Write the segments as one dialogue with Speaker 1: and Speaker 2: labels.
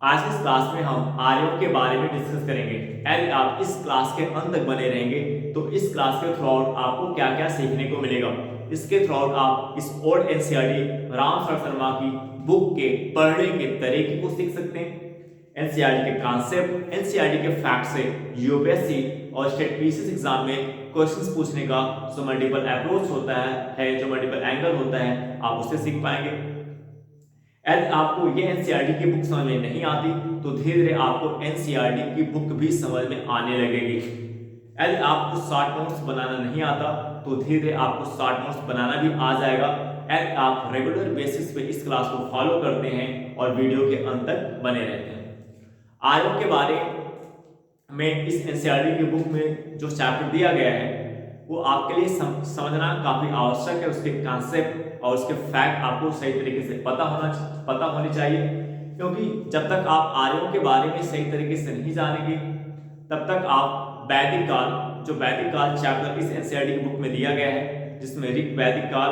Speaker 1: आज इस क्लास में हम आर्यों के बारे में डिस्कस करेंगे। यदि आप इस क्लास के अंत तक बने रहेंगे तो इस क्लास के थ्रू आउट आपको क्या क्या सीखने को मिलेगा। इसके थ्रू आउट आप इस ओल्ड एनसीईआरटी राम शरण शर्मा की बुक के पढ़ने के तरीके को सीख सकते हैं। एनसीईआरटी के कॉन्सेप्ट, एनसीईआरटी के फैक्ट से यूपीएससी और स्टेट पीसीएस एग्जाम में क्वेश्चंस पूछने का जो मल्टीपल अप्रोच होता है जो मल्टीपल एंगल होता है, आप उससे सीख पाएंगे। यदि आपको ये एनसीईआरटी की बुक समझ में नहीं आती तो धीरे धीरे आपको एनसीईआरटी की बुक भी समझ में आने लगेगी। यदि आपको शॉर्ट नोट्स बनाना नहीं आता तो धीरे धीरे आपको शॉर्ट नोट्स बनाना भी आ जाएगा। यदि आप रेगुलर बेसिस पे इस क्लास को फॉलो करते हैं और वीडियो के अंत तक बने रहते हैं। आर्यों के बारे में इस एनसीईआरटी की बुक में जो चैप्टर दिया गया है वो आपके लिए समझना काफी आवश्यक है। उसके कॉन्सेप्ट और उसके फैक्ट आपको सही तरीके से पता होनी चाहिए, क्योंकि जब तक आप आर्यों के बारे में सही तरीके से नहीं जानेंगे तब तक आप वैदिक काल, जो वैदिक काल चैप्टर इस एनसीईआरटी की बुक में दिया गया है जिसमें ऋग वैदिक काल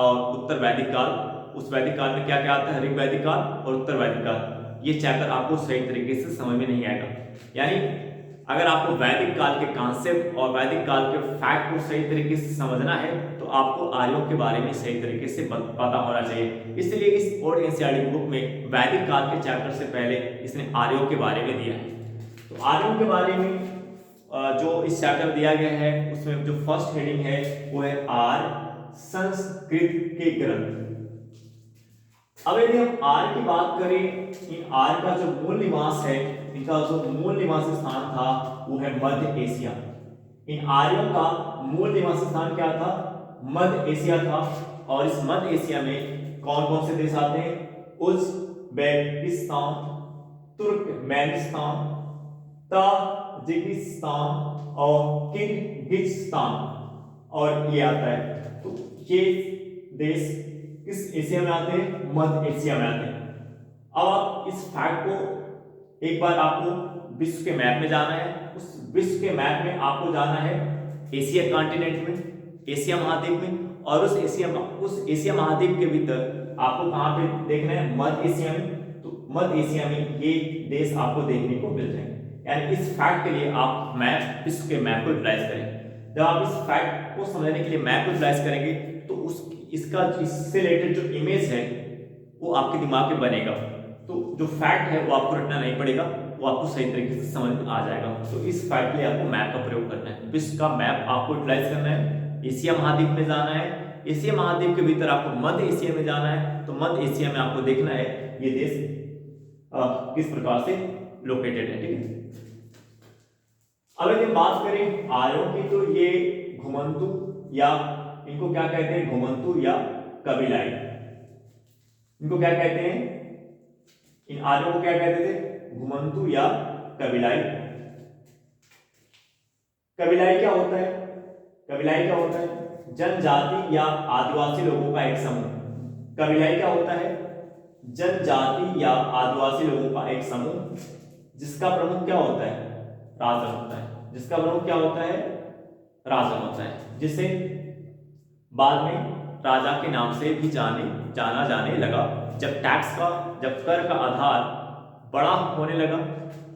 Speaker 1: और उत्तर वैदिक काल, उस वैदिक काल में क्या क्या आता है, ऋग वैदिक काल और उत्तर वैदिक काल, ये चैप्टर आपको सही तरीके से समझ में नहीं आएगा। यानी अगर आपको वैदिक काल के कॉन्सेप्ट और वैदिक काल के फैक्ट को सही तरीके से समझना है तो आपको आर्यों के बारे में सही तरीके से पता होना चाहिए। इसलिए इस ओल्ड एनसीईआरटी की बुक में वैदिक काल के चैप्टर से पहले इसने आर्यों के बारे में दिया है। तो आर्यों के बारे में जो इस चैप्टर में दिया गया है उसमें जो फर्स्ट हेडिंग है वो है आर्य संस्कृत के ग्रंथ। अब यदि हम आर्य की बात करें, इन आर्य का जो मूल निवास है, इनका जो मूल निवास स्थान था वो है मध्य एशिया। इन आर्यों का मूल निवास स्थान क्या था, मध्य एशिया था। और इस मध्य एशिया में कौन कौन से देश आते हैं, उज़्बेकिस्तान, तुर्कमेनिस्तान, ताजिकिस्तान और किर्गिस्तान, और ये आता है। तो ये देश किस एशिया में आते हैं, मध्य एशिया में आते हैं। अब आप इस फैक्ट को एक बार आपको विश्व के मैप में जाना है, उस विश्व के मैप में आपको जाना है एशिया कॉन्टिनेंट में, एशिया महाद्वीप में, और उस एशिया महाद्वीप के भीतर आपको कहां पे देखना है, मध्य एशिया में। तो मध्य एशिया में ये देश आपको देखने को मिल जाएंगे। यानी इस फैक्ट के लिए आप मैप, विश्व के मैप को यूटिलाइज करें। जब आप इस फैक्ट को समझने के लिए मैप को यूटिलाइज करेंगे तो इसका इससे रिलेटेड जो इमेज है वो आपके दिमाग में बनेगा। तो जो फैक्ट है वो आपको रटना नहीं पड़ेगा, वो आपको सही तरीके से समझ में आ जाएगा। तो इस फैक्ट के लिए आपको मैप का प्रयोग करना है, विश्व का मैप आपको यूटिलाइज करना है। एशिया महाद्वीप में जाना है, एशिया महाद्वीप के भीतर आपको मध्य एशिया में जाना है। तो मध्य एशिया में आपको देखना है ये देश किस प्रकार से लोकेटेड है, ठीक है। अब यदि बात करें आर्यों की तो ये घुमंतु, या इनको क्या कहते हैं, घुमंतु या कबीलाई, इनको क्या कहते हैं, इन आर्यों को क्या कहते थे, घुमंतु या कबीलाई। कबीलाई क्या होता है, कबीलाई क्या होता है, जनजाति या आदिवासी लोगों का एक समूह। कबीलाई क्या होता है, जनजाति या आदिवासी लोगों का एक समूह जिसका प्रमुख क्या होता है, राजन होता है। जिसका प्रमुख क्या होता है, राजन होता है, जिसे बाद में राजा के नाम से भी जाना जाने लगा। जब कर का आधार बड़ा होने लगा,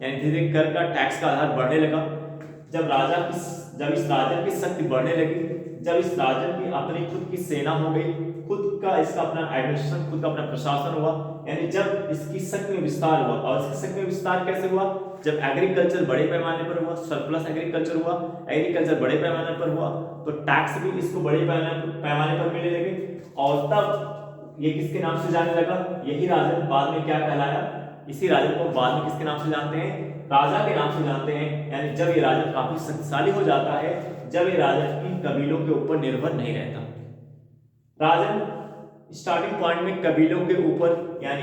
Speaker 1: यानी धीरे धीरे कर का टैक्स का आधार बढ़ने लगा, जब इस राजा की शक्ति बढ़ने लगी, जब इस राजा की अपनी खुद की सेना हो गई, खुद का इसका अपना एडमिनिस्ट्रेशन, खुद का अपना प्रशासन हुआ, यानी जब इसकी शक्ति में विस्तार हुआ। और इसकी शक्ति में विस्तार कैसे हुआ, जब एग्रीकल्चर बड़े पैमाने पर हुआ, सरप्लस एग्रीकल्चर हुआ, एग्रीकल्चर बड़े पैमाने पर हुआ तो टैक्स भी इसको बड़े पैमाने पर मिलने लगे। और तब ये किसके नाम से जाने लगा, यही राजन बाद में क्या कहलाया, इसी राजन को बाद में किसके नाम से जानते हैं, राजा के नाम से जानते हैं। यानी जब ये राजा काफी शक्तिशाली हो जाता है, जब ये राजा इन कबीलों के ऊपर निर्भर नहीं रहता। राजन स्टार्टिंग पॉइंट में कबीलों के ऊपर, यानी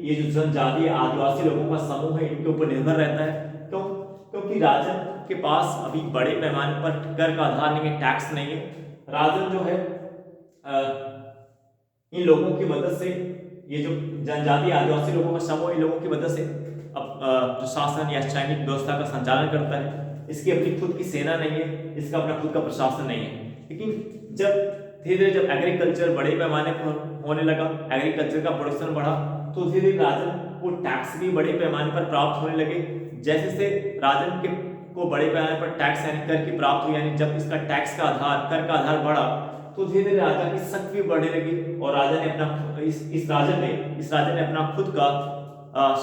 Speaker 1: ये जो जनजातीय आदिवासी लोगों का समूह है इनके ऊपर निर्भर रहता है। क्यों, क्योंकि राजन के पास अभी बड़े पैमाने पर कर का आधार नहीं है, टैक्स नहीं है। राजन जो है इन लोगों की मदद से, ये जो जनजातीय आदिवासी लोगों का समूह, इन लोगों की मदद से जो शासन या सैनिक व्यवस्था का संचालन करता है। इसकी अपनी खुद की सेना नहीं है, इसका अपना खुद का प्रशासन नहीं है। लेकिन धीरे जब एग्रीकल्चर बड़े पैमाने पर होने लगा, एग्रीकल्चर का प्रोडक्शन बढ़ा, तो धीरे धीरे राजन को टैक्स भी बड़े पैमाने पर प्राप्त होने लगे। जैसे से राजन के को बड़े पैमाने पर टैक्स यानी कर की प्राप्त हुई, यानी जब इसका टैक्स का आधार, कर का आधार बढ़ा तो धीरे धीरे राजा की शक्ति भी बढ़ने लगी और राजा ने अपना इस राजा ने अपना खुद का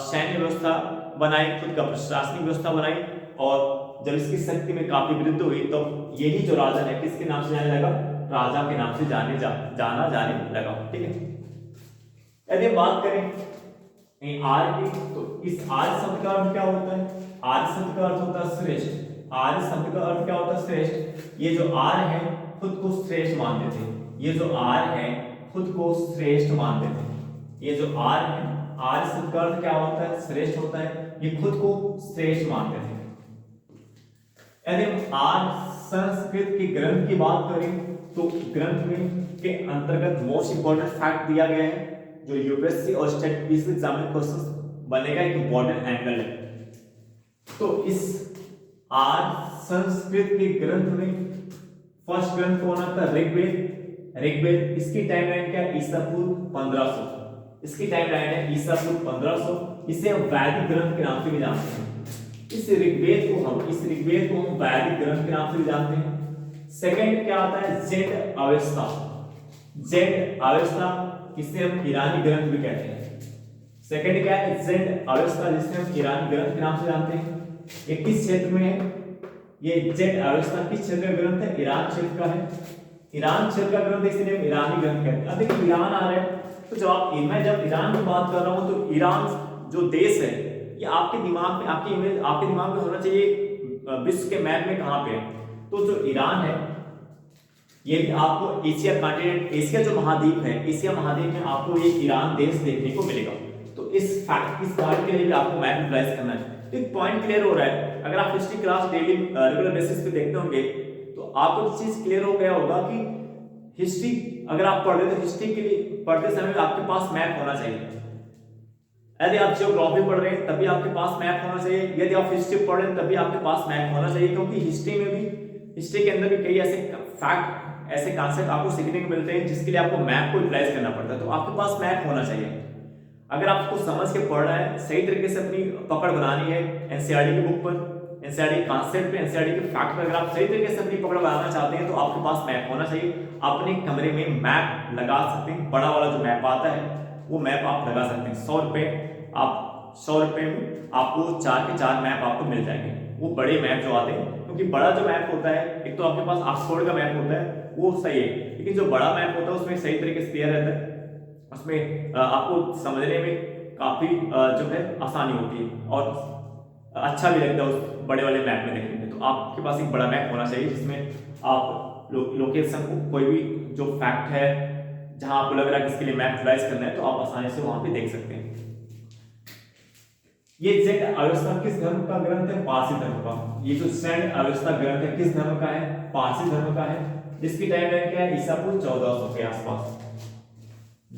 Speaker 1: सैन्य व्यवस्था बनाई, खुद का प्रशासनिक व्यवस्था बनाई। और जब इसकी शक्ति में काफी वृद्धि हुई तो यही जो राजा है किसके नाम से जाने लगा, राजा के नाम से जाना जाने लगा। ठीक है, यदि हम बात करें आर्य की, तो इस आर्य शब्द का अर्थ क्या होता है? आर्य शब्द का अर्थ होता है श्रेष्ठ। आर्य शब्द का अर्थ क्या होता है? श्रेष्ठ। ये जो आर्य है खुद को श्रेष्ठ मानते थे, ये जो आर्य है खुद को श्रेष्ठ मानते थे। ये जो आर्य है, आर्य शब्द का अर्थ क्या होता है? श्रेष्ठ होता है। ये खुद को श्रेष्ठ मानते थे। यदि हम आर्य संस्कृत के ग्रंथ की बात करें तो ग्रंथ में के अंतर्गत मोस्ट इंपोर्टेंट फैक्ट दिया गया है जो यूपीएससी और स्टेट पीसी एग्जाम में क्वेश्चन बनेगा, एक इंपॉर्टेंट एंगल है। तो इस आर्य संस्कृत के ग्रंथ में फर्स्ट ग्रंथ कौन आता है? ऋग्वेद। ऋग्वेद इसकी टाइमलाइन क्या है? ईसा पूर्व 1500। इसकी टाइमलाइन है ईसा पूर्व 1500। इसे हम वैदिक ग्रंथ के नाम से भी जानते हैं। इस ऋग्वेद को हम वैदिक ग्रंथ के नाम से भी जानते हैं। सेकंड क्या आता है? Z Avesta. जेड अवेस्ता, इसे हम ईरानी ग्रंथ भी कहते हैं। सेकंड क्या है? जेड अवेस्ता, जिसे हम ईरानी ग्रंथ के नाम से जानते हैं। ये किस क्षेत्र में है? ये जेड अवेस्ता किस क्षेत्र का ग्रंथ है? ईरान क्षेत्र का है। ईरान क्षेत्र का ग्रंथ इसलिए हम ईरानी ग्रंथ कहते हैं। अब देखिए ईरान आ रहा है तो मैं जब ईरान की बात कर रहा हूं तो ईरान जो देश है ये आपके दिमाग में, आपके दिमाग में होना चाहिए विश्व के मैप में कहां पे है। तो जो ईरान है ये भी आपको एशिया कॉन्टिनेंट, एशिया जो महाद्वीप है, एशिया महाद्वीप में आपको ये ईरान देश देखने को मिलेगा। तो इस बात के लिए भी आपको मैप यूटिलाइज करना है। तो एक पॉइंट क्लियर हो रहा है, अगर आप history class daily regular basis पे देखते होंगे तो आपको चीज क्लियर हो गया होगा कि हिस्ट्री अगर आप पढ़ रहे हो तो हिस्ट्री के लिए पढ़ते समय आपके पास मैप होना चाहिए। यदि आप जियोग्राफी पढ़ रहे हैं तभी आपके पास मैप होना चाहिए, यदि आप हिस्ट्री पढ़ रहे हैं तभी आपके पास मैप होना चाहिए, क्योंकि हिस्ट्री के अंदर भी कई ऐसे फैक्ट, ऐसे कॉन्सेप्ट आपको सीखने को मिलते हैं जिसके लिए आपको मैप को यूटिलाइज करना पड़ता है। तो आपके पास मैप होना चाहिए। अगर आपको समझ के पढ़ना है, सही तरीके से अपनी पकड़ बनानी है एनसीईआरटी की बुक पर, एनसीईआरटी कॉन्सेप्ट पे, एनसीईआरटी के फैक्ट पर अगर आप सही तरीके से अपनी पकड़ बनाना चाहते हैं तो आपके पास मैप होना चाहिए। अपने कमरे में मैप लगा सकते हैं, बड़ा वाला जो मैप आता है वो मैप आप लगा सकते हैं। 100 रुपए में आपको 4 के 4 मैप आपको मिल जाएंगे। वो बड़े मैप जो आते हैं, क्योंकि बड़ा जो मैप होता है, एक तो आपके पास ऑक्सफोर्ड का मैप होता है वो सही है, लेकिन जो बड़ा मैप होता है उसमें सही तरीके से क्लियर रहता है, उसमें आपको समझने में काफी जो है आसानी होती है और अच्छा भी लगता है उस बड़े वाले मैप में देखने में। तो आपके पास एक बड़ा मैप होना चाहिए जिसमें आप लोकेशन को, कोई भी जो फैक्ट है जहां आपको लग रहा है कि इसके लिए मैप यूटिलाइज करना है तो आप आसानी से वहां पे देख सकते हैं। ये जेड अवस्था किस धर्म का ग्रंथ है? पारसी धर्म का। ये जो जेड अवस्था ग्रंथ है किस धर्म का है? पारसी धर्म का है। इसकी टाइमलाइन क्या है? ईसा पूर्व 1400 के आसपास।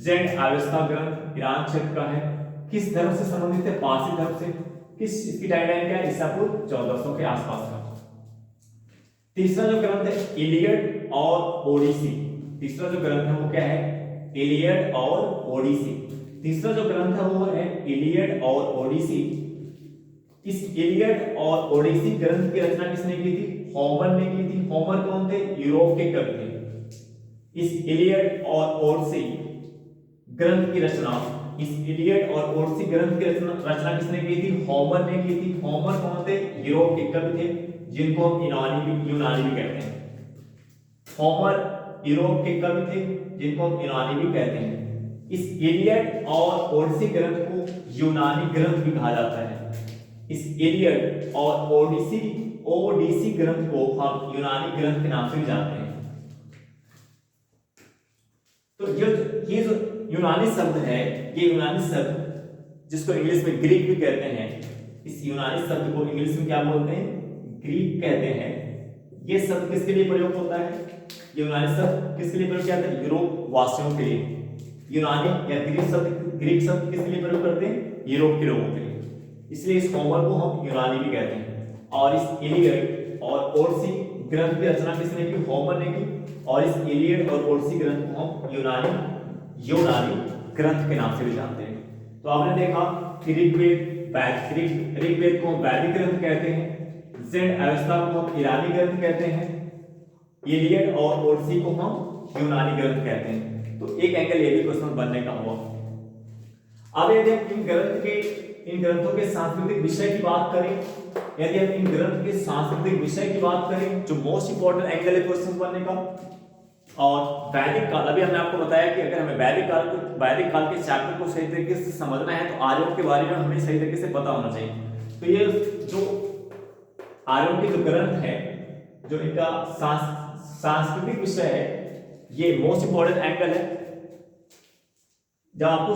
Speaker 1: जेड अवस्था ग्रंथ ईरान क्षेत्र का है, किस धर्म से संबंधित है? पारसी धर्म से। इसकी टाइमलाइन क्या है? ईसा पूर्व 1400 के आसपास का। तीसरा जो ग्रंथ है इलियड और ओडिसी। तीसरा जो ग्रंथ है वो क्या है? इलियड और ओडिसी। तीसरा जो ग्रंथ है वो है इलियड और ओडिसी। इस इलियड और ओडिसी ग्रंथ की रचना किसने की थी? होमर ने की थी। होमर कौन थे? यूरोप के कवि थे। इस इलियड और ओडिसी ग्रंथ की रचना, इस इलियड और ओडिसी ग्रंथ की रचना किसने की थी? होमर ने की थी। होमर कौन थे? यूरोप के कवि थे जिनको हम यूनानी भी कहते हैं। होमर यूरोप के कवि थे जिनको हम यूनानी भी कहते हैं। इस इलियड और ओडिसी ग्रंथ को यूनानी ग्रंथ भी कहा जाता है। इस इलियड और ओडिसी ग्रंथ को हम यूनानी ग्रंथ के नाम से भी जानते हैं। तो ये जो यूनानी शब्द है, ये यूनानी शब्द जिसको इंग्लिश में ग्रीक भी कहते हैं, इस यूनानी शब्द को इंग्लिश में क्या बोलते हैं? ग्रीक कहते हैं। ये शब्द किसके लिए प्रयोग होता है? यूनानी शब्द किसके लिए प्रयोग किया जाता है? यूरोप वासियों के लिए। यूनानी या ग्रीक शब्द किसके लिए प्रयोग करते हैं? यूरोप के लोगों के लिए। इसलिए इस होमर को हम यूनानी भी कहते हैं। और इस इलियड और ओडिसी ग्रंथ की रचना किसने की? होमर ने की। और इस इलियड और ओडिसी ग्रंथ को हम यूनानी ग्रंथ के नाम से भी जानते हैं। तो आपने देखा कि ऋग्वेद को हम वैदिक ग्रंथ कहते हैं, ज़ेड अवस्था को हम ईरानी ग्रंथ कहते हैं, इलियड और ओडिसी को हम यूनानी ग्रंथ कहते हैं। तो एक एंगल ये भी क्वेश्चन बनने का हुआ। अब यदि हम इन ग्रंथों के सांस्कृतिक विषय की बात करें, यदि हम इन ग्रंथ के सांस्कृतिक विषय की बात करें, जो मोस्ट इंपॉर्टेंट एंगल है क्वेश्चन बनने का। और वैदिक काल, अभी हमने आपको बताया कि अगर हमें वैदिक काल के चैप्टर को सही तरीके से समझना है तो आर्यों के बारे में हमें सही तरीके से पता होना चाहिए। तो ये जो आर्यों के जो ग्रंथ है, जो इनका सांस्कृतिक विषय है, ये मोस्ट इंपॉर्टेंट एंगल है। जब आपको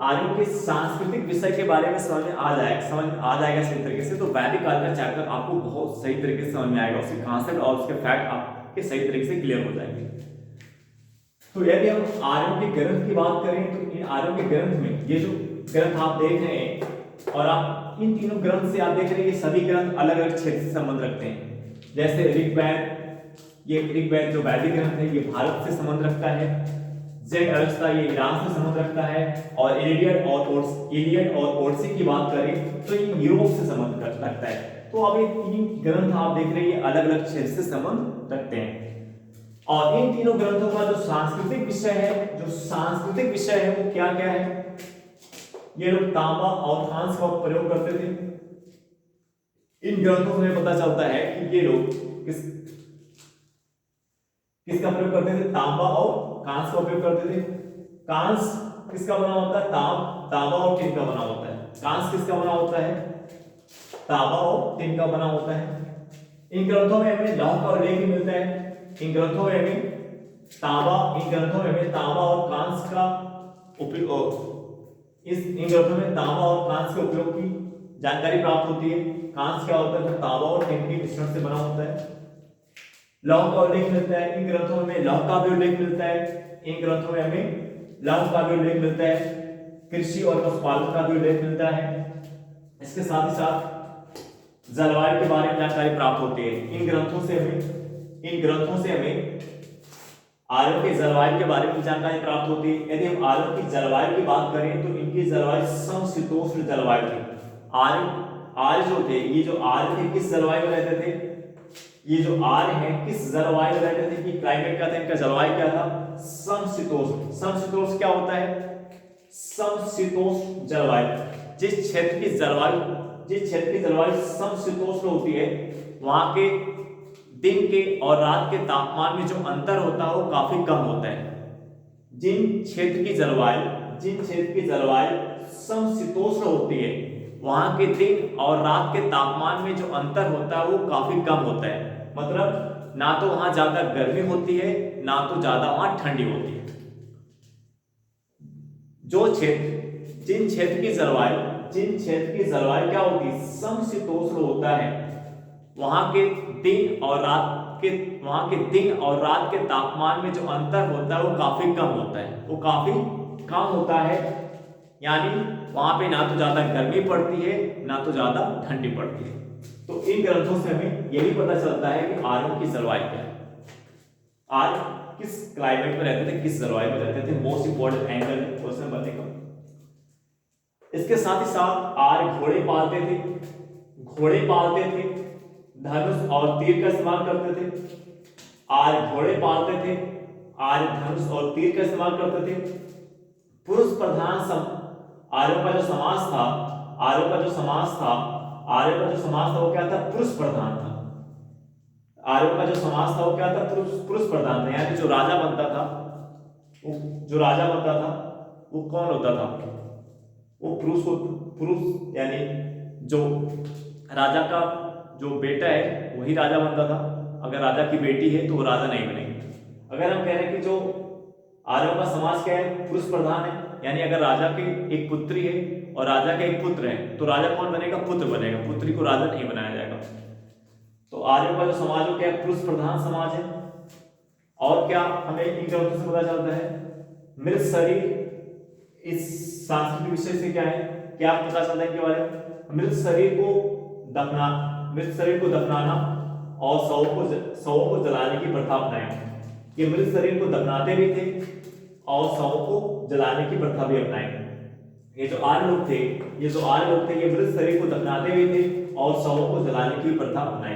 Speaker 1: आर्यों के सांस्कृतिक विषय के बारे में समझ आ जाएगा सही तरीके से, तो वैदिक काल का चैप्टर आपको बहुत सही तरीके से समझ में आएगा, उसके कॉन्सेप्ट और उसके फैक्ट आपके सही तरीके से क्लियर हो जाएंगे। तो यदि हम आर्यों के ग्रंथ की बात करें, तो इन आर्यों के ग्रंथ में ये जो ग्रंथ आप देख रहे हैं, और आप इन तीनों ग्रंथ से आप देख रहे हैं, ये सभी ग्रंथ अलग अलग क्षेत्र से संबंध रखते हैं। जैसे ऋग्वेद जो वैदिक ग्रंथ है, ये भारत से संबंध रखता है। ज़ेड अवस्था ये ईरान से संबंध रखता है। और इलियड और ओडिसी की बात करें तो ये यूरोप से संबंध रखता है। तो अब ये तीन ग्रंथ आप देख रहे हैं, ये अलग अलग क्षेत्र से संबंध रखते हैं। और इन तीनों ग्रंथों का जो सांस्कृतिक विषय है वो क्या क्या है? ये लोग तांबा और कांस्य का प्रयोग करते थे। इन ग्रंथों से पता चलता है कि ये लोग किसका प्रयोग करते थे? तांबा और कांस्य का उपयोग करते थे। कांस्य किसका बना होता है? तांबा और टिन का बना होता है। कांस्य किसका बना होता है? तांबा और टिन का बना होता है। इन ग्रंथों में हमें लौह का उल्लेख मिलता है। इन ग्रंथों में हमें तांबा और कांस्य का उपयोग के उपयोग की जानकारी प्राप्त होती है। कांस्य क्या होता है? तो तांबा और टिन के मिश्रण से बना होता है। लौह का उल्लेख मिलता है। इन ग्रंथों में लौह का भी उल्लेख मिलता है। इन ग्रंथों में हमें लौह का भी उल्लेख मिलता है। कृषि और पशुपालन का भी उल्लेख मिलता है। इसके साथ ही साथ जलवायु के बारे में जानकारी प्राप्त होती है। इन ग्रंथों से हमें आर्यों के जलवायु के बारे में जानकारी प्राप्त होती है। यदि हम आर्यों की जलवायु की बात करें तो इनकी जलवायु समशीतोष्ण जलवायु थी। आर्य जो थे, ये जो आर्य थे किस जलवायु में रहते थे? ये जो आर्य हैं किस जलवायु में रहते थे? कि क्लाइमेट क्या था इनका? जलवायु क्या था? समशीतोष्ण। समशीतोष्ण क्या होता है? समशीतोष्ण जलवायु। जिस क्षेत्र की जलवायु समशीतोष्ण होती है, वहां के दिन के और रात के तापमान में जो अंतर होता है वो काफी कम होता है। जिन क्षेत्र की जलवायु समशीतोष्ण होती है, वहां के दिन और रात के तापमान में जो अंतर होता है वो काफी कम होता है। मतलब ना तो वहां ज्यादा गर्मी होती है, ना तो ज्यादा वहां ठंडी होती है। जिन क्षेत्र की जलवायु क्या होती है? समशीतोष्ण होता है, वहां के दिन और रात के तापमान में जो अंतर होता है वो काफी कम होता है। यानी वहां पे ना तो ज्यादा गर्मी पड़ती है, ना तो ज्यादा ठंडी पड़ती है। तो इन ग्रंथों से हमें यह भी पता चलता है कि आर्यों की जलवायु क्या है, आर्य किस क्लाइमेट में रहते थे, किस जलवायु में रहते थे। मोस्ट इंपॉर्टेंट एंगल क्वेश्चन बनने का। इसके साथ ही साथ आर्य घोड़े पालते थे, धनुष और तीर का इस्तेमाल करते थे। आर्य घोड़े पालते थे, आर्य धनुष और तीर का इस्तेमाल करते थे। पुरुष प्रधान आर्यों का जो समाज था वो क्या था? पुरुष प्रधान था। आर्यों का जो समाज था वो क्या था? पुरुष प्रधान था। यानी जो राजा बनता था वो कौन होता था? वो पुरुष यानी जो राजा का जो बेटा है वही राजा बनता था। अगर राजा की बेटी है तो वो राजा नहीं बनेगी। अगर हम कह रहे हैं कि जो आर्यों का समाज क्या है? पुरुष प्रधान है। यानी अगर राजा की एक पुत्री है और राजा के एक पुत्र है तो राजा कौन बनेगा? पुत्र बनेगा। पुत्री को राजा नहीं बनाया जाएगा। तो आर्यों का जो समाज है क्या है? पुरुष प्रधान समाज है। और क्या हमें इन ग्रंथों से पता चलता है? मृत शरीर इस सांस्कृतिक विषय से क्या है, क्या पता चलता है इनके बारे में? मृत शरीर को दफनाना और शवों को जलाने की प्रथा अपनाई। ये मृत शरीर को दफनाते भी थे और शवों को जलाने की प्रथा भी अपनाई। ये जो आर्य लोग थे, ये जो आर्य लोग थे, ये मृत शरीर को दफनाते हुए थे और शवों को जलाने की प्रथा अपनाई।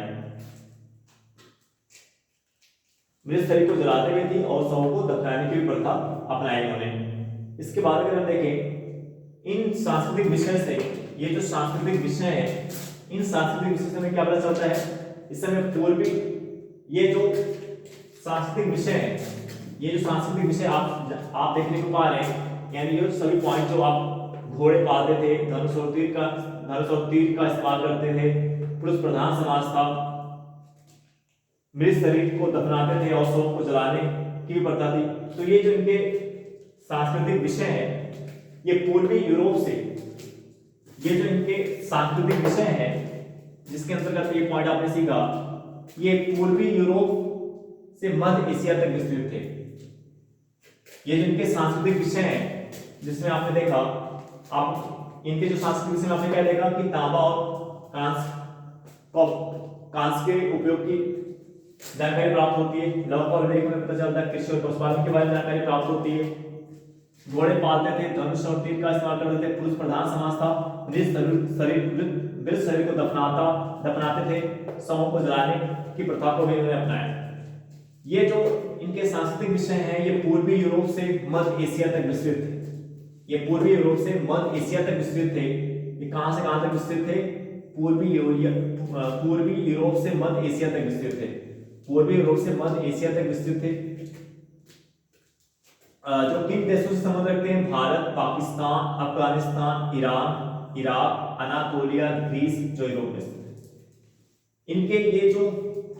Speaker 1: मृत शरीर को जलाते हुए थी और शवों को दफनाने की प्रथा अपनाई इन्होंने। इसके बाद अगर हम देखें इन सांस्कृतिक विषय से, ये जो सांस्कृतिक विषय है, इन सांस्कृतिक विषय से हमें क्या पता चलता है, इस समय पूर्वी ये जो सांस्कृतिक विषय है, ये जो सांस्कृतिक विषय आप देखने को पा रहे हैं, यानी ये सभी पॉइंट जो आप घोड़े पालते थे, धनुष और तीर का इस्तेमाल करते थे, पुरुष प्रधान समाज था, मृत शरीर को दफनाते थे और शव को जलाने की भी प्रथा थी। तो ये जो इनके सांस्कृतिक विषय है, ये पूर्वी यूरोप से, ये जो इनके सांस्कृतिक विषय है जिसके अंतर्गत ये पॉइंट आपने सीखा, ये पूर्वी यूरोप से मध्य एशिया तक विस्तृत थे। ये जो इनके सांस्कृतिक विषय हैं जिसमें आपने देखा, आप इनके जो सांस्कृतिक विषय में आपने क्या देखा कि तांबा और कांस के उपयोग की जानकारी प्राप्त होती है, लौह और लेख में पता चलता है, कृषि और पशुपालन के बारे में जानकारी प्राप्त होती है, घोड़े पालते थे, धनुष और तीर का इस्तेमाल करते थे, पुरुष प्रधान समाज था, मृत शरीर को दफनाते थे, शवों को जलाने की प्रथा को भी इन्होंने अपनाया। ये जो इनके सांस्कृतिक विषय हैं, ये पूर्वी यूरोप से मध्य एशिया तक विस्तृत थे। ये पूर्वी यूरोप से मध्य एशिया तक विस्तृत थे। ये कहां से कहां तक विस्तृत थे? पूर्वी यूरोप से मध्य एशिया तक विस्तृत थे। पूर्वी यूरोप से मध्य एशिया तक विस्तृत थे। जो किन देशों से संबंध रखते हैं? Bharat, Pakistan, Afghanistan, Iran, Iraq, Anatolia, Greece, जो यूरोप में स्थित है। इनके ये जो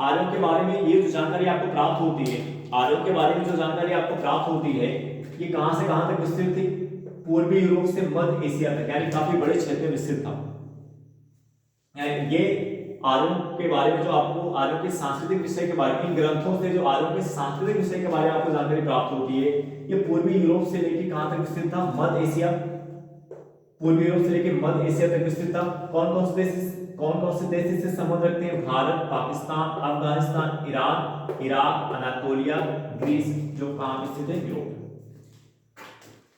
Speaker 1: आर्यों के बारे में ये जो जानकारी आपको प्राप्त होती है, आर्यों के बारे में जो जानकारी आपको प्राप्त होती है, ये कहां से कहां तक विस्तृत थी? पूर्वी यूरोप से मध्य एशिया तक, यानी काफी बड़े क्षेत्र में विस्तृत था। यानी ये आर्यों के बारे में जो आपको आर्यों के सांस्कृतिक विषय के बारे में, इन ग्रंथों से जो आर्यों के सांस्कृतिक विषय के बारे में आपको जानकारी प्राप्त होती है, ये पूर्वी यूरोप से लेकर कहां तक विस्तृत था? मध्य एशिया। पूर्वी यूरोप से लेकर मध्य एशिया तक विस्तृत था। कौन कौन से देश इससे संबंध रखते हैं? Bharat, Pakistan, Afghanistan, Iran, Iraq, Anatolia, Greece, जो कहां स्थित है? यूरोप।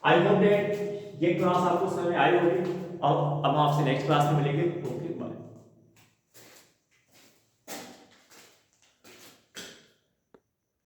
Speaker 1: आई होप दैट ये क्लास आपको समझ में आई होगी। अब हम आपसे नेक्स्ट क्लास में मिलेंगे।